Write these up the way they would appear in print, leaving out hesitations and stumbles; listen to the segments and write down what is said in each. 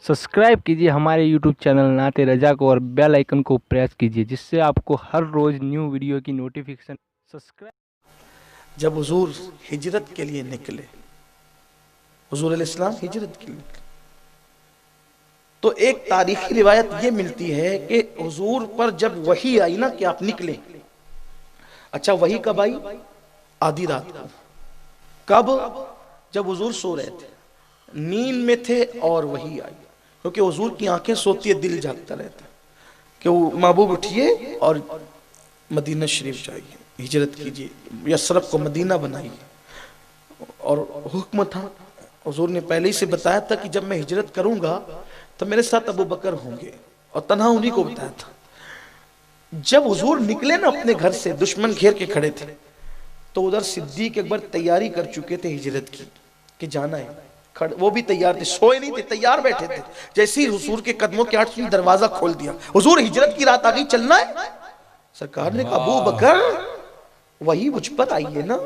Subscribe कीजिए हमारे YouTube channel नाते रजा को और बेल आइकन को प्रेस कीजिए जिससे आपको हर रोज़ न्यू वीडियो की नोटिफिकेशन सब्सक्राइब। जब हुजूर हिजरत के लिए निकले, हुजूर अलैहिस्सलाम हिजरत के लिए निकले, तो एक तारीखी रिवायत ये मिलती है कि हुजूर पर जब वही आई ना कि आप निकले, अच्छा वही कब आई? आधी रात को। कब? जब हुजूर सो रहे थे, नींद में थे और वही आई। क्योंकि हुजूर की आंखें सोती है, दिल जागता रहता है कि वो महबूब उठिए और मदीना शरीफ जाइए, हिजरत कीजिए, यसरब को मदीना बनाइए। और हुक्म था, हुजूर ने पहले ही से बताया था कि जब मैं हिजरत करूंगा तो मेरे साथ अबू बकर होंगे, और तन्हा उन्हीं को बताया था। जब हुजूर निकले ना अपने घर से, दुश्मन घेर के खड़े थे, तो उधर सिद्दीक अकबर तैयारी कर चुके थे हिजरत की कि जाना है। वो भी तैयार थे, सोए नहीं थे, तैयार बैठे थे। जैसे ही हुजूर के कदमों के आठ सुनी दरवाजा खोल दिया, हुजूर हिजरत की रात आ गई, चलना है। सरकार ने कहा अबू बकर वही मुझ पर आई है ना।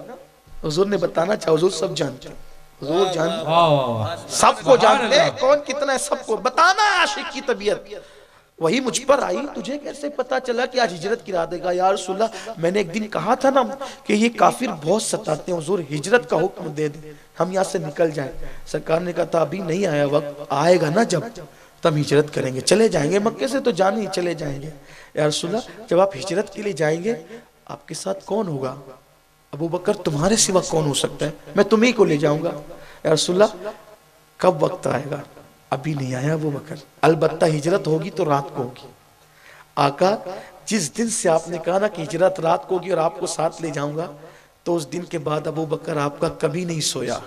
हुजूर ने बताना चाहा, हुजूर सब जानते हैं, हुजूर जानते, सबको जानते हैं, कौन कितना है सबको बताना है। आशिक की तबीयत वही मुझ पर आई, तुझे कैसे पता चला कि आज हिजरत की रात देगा? या रसूलल्लाह, मैंने एक दिन कहा था ना कि ये काफिर बहुत सताते हैं, हुजूर हिजरत का हुक्म दे दे, हम यहाँ से निकल जाएं। सरकार ने कहा था अभी नहीं आया वक्त, आएगा ना जब, तब हिजरत करेंगे, चले जाएंगे मक्के से, तो जान ही चले जाएंगे। या रसूलल्लाह, जब आप हिजरत के लिए जाएंगे आपके साथ कौन होगा? अबू बकर, तुम्हारे सिवा कौन हो सकता है, मैं तुम्ही को ले जाऊंगा। या रसूलल्लाह, कब वक्त आएगा? अभी नहीं आया अबू बकर, अलबत्ता हिजरत होगी तो रात को होगी। आका, जिस दिन से आपने कहा ना कि हिजरत रात को होगी और आपको साथ ले जाऊंगा, तो उस दिन के बाद अबू बकर आपका कभी नहीं सोया।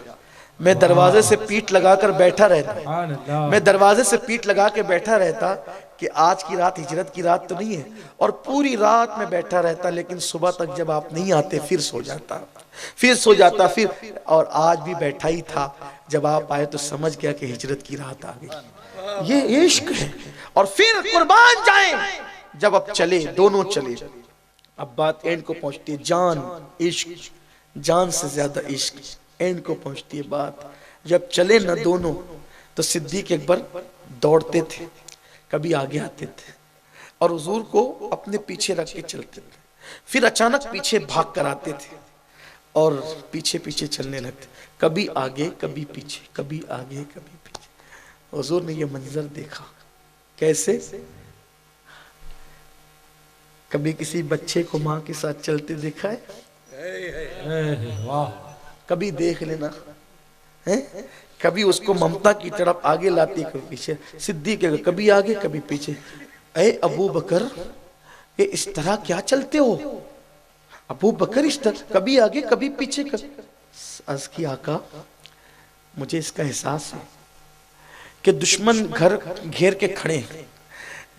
मैं दरवाजे से पीठ लगाकर बैठा रहता, मैं दरवाजे से पीठ लगा के बैठा रहता कि आज की रात हिजरत की रात तो नहीं है, और पूरी रात में बैठा रहता, लेकिन सुबह तक जब आप नहीं आते फिर सो जाता, फिर सो जाता, फिर। और आज भी बैठा ही था, जब आप आए तो समझ गया कि हिजरत की रात आ गई। ये इश्क है। और फिर कुर्बान जाएं, जब अब चले, दोनों चले, अब बात एंड को पहुंचती है, जान इश्क, जान से ज्यादा इश्क, एंड को पहुंचती है बात। जब चले ना दोनों, तो सिद्दीक अकबर दौड़ते थे, कभी आगे आते थे और हुजूर को अपने पीछे रख के चलते थे, फिर अचानक पीछे भाग कर आते थे और पीछे पीछे चलने लगते, कभी आगे कभी पीछे, कभी आगे कभी पीछे। हुजूर ने ये मंजर देखा, कैसे? कभी किसी बच्चे को माँ के साथ चलते देखा है? कभी देख लेना है, कभी उसको ममता की तरफ आगे लाती, कभी पीछे। सिद्दीक कभी आगे कभी पीछे। ऐ अबू बकर, ये इस तरह क्या चलते हो? अबू बकर इस तरह कभी आगे कभी पीछे कर। अर्ज़ की आका, मुझे इसका एहसास है कि दुश्मन घर घेर के खड़े हैं,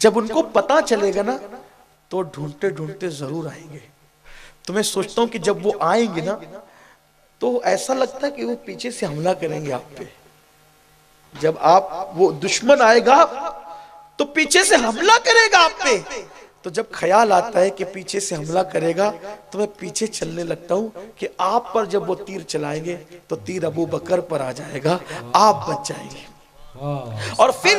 जब उनको पता चलेगा ना तो ढूंढते ढूंढते जरूर आएंगे। तो मैं सोचता हूं कि जब वो आएंगे ना तो ऐसा लगता है कि वो पीछे से हमला करेंगे आप पे। जब आप, वो दुश्मन आएगा तो पीछे से हमला करेगा आप पे, तो जब ख्याल आता है कि पीछे से हमला करेगा तो मैं पीछे चलने लगता हूं कि आप पर जब वो तीर चलाएंगे तो तीर अबू बकर पर आ जाएगा, आप बच जाएंगे। और फिर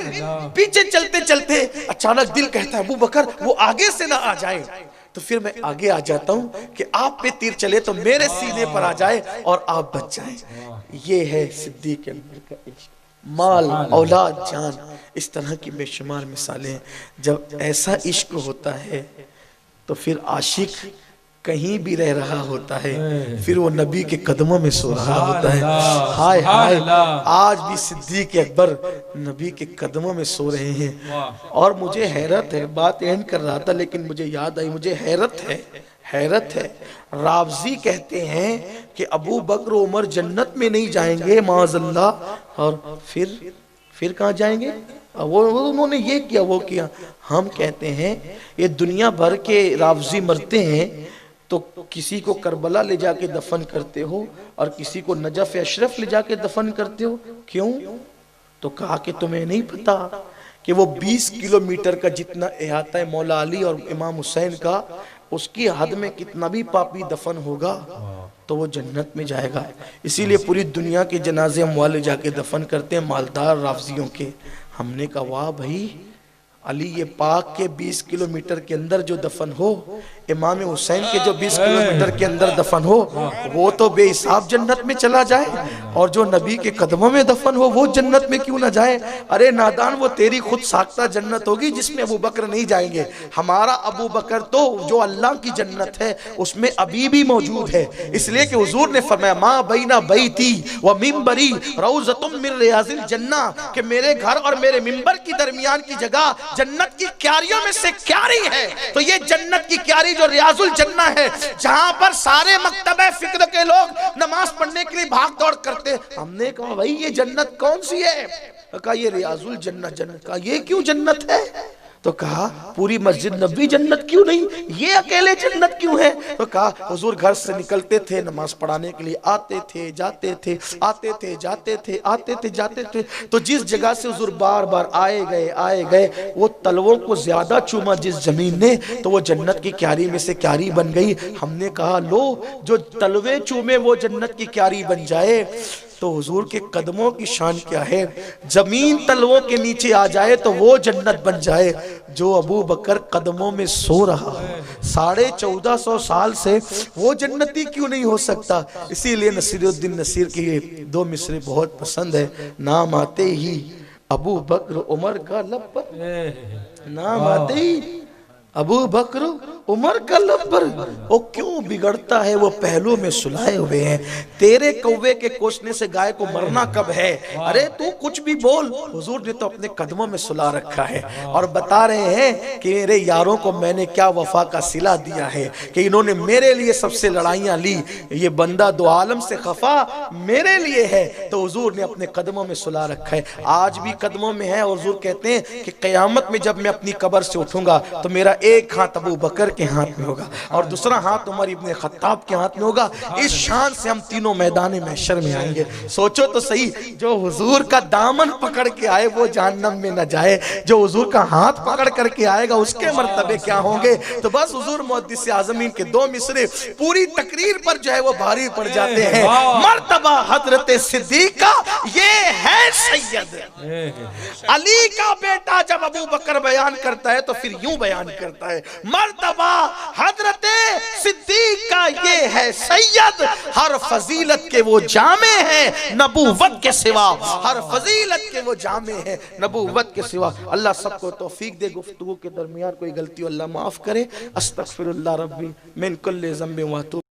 पीछे चलते चलते अचानक दिल कहता है अबू बकर वो आगे से ना आ जाए, तो फिर मैं आगे आ जाता हूं कि आप पे तीर चले तो मेरे सीने पर आ जाए और आप बच जाएं। ये है सिद्दीक अकबर का इश्क। माल, औलाद, जान, इस तरह की बेशुमार मिसालें हैं। जब ऐसा इश्क होता है तो फिर आशिक कहीं भी रह रहा होता है, फिर वो नबी के कदमों में सो रहा होता है। हाय हाय, आज भी सिद्दीक अकबर नबी के कदमों में सो रहे हैं। और मुझे हैरत है, बात एंड कर रहा था लेकिन मुझे याद आई, मुझे हैरत है, हैरत है। रावजी कहते हैं कि अबू बकर उमर जन्नत में नहीं जाएंगे माअज़ल्लाह, और फिर कहाँ जाएंगे? वो उन्होंने ये किया वो किया। हम कहते हैं ये दुनिया भर के रावजी मरते हैं तो किसी को करबला ले जाके दफन करते हो और किसी को नजफ अशरफ ले जाके दफन करते हो, क्यों? तो कहा कि तुम्हें नहीं पता कि वो 20 किलोमीटर का जितना अहाता है मौला अली और इमाम हुसैन का, उसकी हद में कितना भी पापी दफन होगा तो वो जन्नत में जाएगा। इसीलिए पूरी दुनिया के जनाजे हम वाले जाके दफन करते हैं, मालदार रावजियों के। ہم نے کہا واہ بھائی، علی پاک کے 20 کلومیٹر کے اندر جو دفن ہو، امام حسین کے جو 20 کلومیٹر کے اندر دفن ہو، وہ تو بے حساب جنت میں چلا جائے، اور جو نبی کے قدموں میں دفن ہو وہ جنت میں کیوں نہ جائے؟ ارے نادان، وہ تیری خود ساختہ جنت ہوگی جس میں ابو بکر نہیں جائیں گے۔ ہمارا ابو بکر تو جو اللہ کی جنت ہے اس میں ابھی بھی موجود ہے، اس لیے کہ حضور نے فرمایا ما بین بیتی و منبری روضۃ من ریاض الجنہ، کہ میرے گھر اور میرے منبر کی درمیان کی جگہ جنت کی کیاریوں میں سے کیاری ہے۔ تو یہ جنت کی کیاری جو ریاض الجنہ ہے، جہاں پر سارے مکتبہ فکر کے لوگ نماز پڑھنے کے لیے بھاگ دوڑ کرتے، ہم نے کہا بھائی یہ جنت کون سی ہے؟ کہا یہ ریاض الجنہ جنت۔ کہا یہ کیوں جنت ہے؟ تو کہا پوری مسجد نبوی جنت کیوں نہیں، یہ اکیلے جنت کیوں ہے؟ تو کہا حضور گھر سے نکلتے تھے نماز پڑھانے کے لیے، آتے تھے جاتے تھے، آتے تھے جاتے تھے، آتے تھے جاتے تھے، تو جس جگہ سے حضور بار بار آئے گئے وہ تلووں کو زیادہ چوما جس زمین نے، تو وہ جنت کی کیاری میں سے کیاری بن گئی۔ ہم نے کہا لو، جو تلوے چومے وہ جنت کی کیاری بن جائے، تو حضور کے قدموں کی شان کیا ہے؟ زمین تلووں کے نیچے آ جائے تو وہ جنت بن جائے۔ جو ابو بکر قدموں میں سو رہا 1450 سال سے، وہ جنتی کیوں نہیں ہو سکتا؟ اسی لیے نصیر الدین نصیر کی یہ 2 مصرے بہت پسند ہے۔ نام آتے ہی ابو بکر عمر کا لب پر، نام آتے ہی ابو بکر عمر کا لب پر، وہ کیوں بگڑتا ہے وہ پہلو میں سلائے ہوئے ہیں، تیرے کوے کے کوسنے سے گائے کو مرنا کب ہے؟ ارے تو کچھ بھی بول، حضور نے تو اپنے قدموں میں سلا رکھا ہے، اور بتا رہے ہیں کہ میرے یاروں کو میں نے کیا وفا کا صلہ دیا ہے کہ انہوں نے میرے لیے سب سے لڑائیاں لی، یہ بندہ دو عالم سے خفا میرے لیے ہے، تو حضور نے اپنے قدموں میں سلا رکھا ہے، آج بھی قدموں میں ہے۔ حضور کہتے ہیں کہ قیامت میں جب میں اپنی قبر سے اٹھوں گا تو میرا ایک ہاتھ ابو بکر کے ہاتھ میں ہوگا اور دوسرا ہاتھ عمر ابن خطاب کے ہاتھ میں ہوگا۔ اس شان سے ہم تینوں میدان محشر میں آئیں گے۔ سوچو تو صحیح، جو حضور کا دامن پکڑ کے آئے وہ جہنم میں نہ جائے، جو حضور کا ہاتھ پکڑ کر کے آئے گا اس کے مرتبے کیا ہوں گے؟ تو بس حضور محدث اعظمین کے 2 مصرے پوری تقریر پر جو ہے وہ بھاری پڑ جاتے ہیں۔ مرتبہ حضرت صدیق کا یہ ہے سید، علی کا بیٹا جب ابو بکر بیان کرتا ہے تو پھر یوں بیان کرتا ہے، مرتبہ حضرت صدیق کا یہ ہے سید، ہر فضیلت کے وہ جامع ہیں نبوت کے سوا، ہر فضیلت کے وہ جامع ہیں نبوت کے سوا۔ اللہ سب کو توفیق دے، گفتگو کے درمیان کوئی غلطی اللہ معاف کرے۔ استغفر اللہ ربی من کل ذنب و اتوب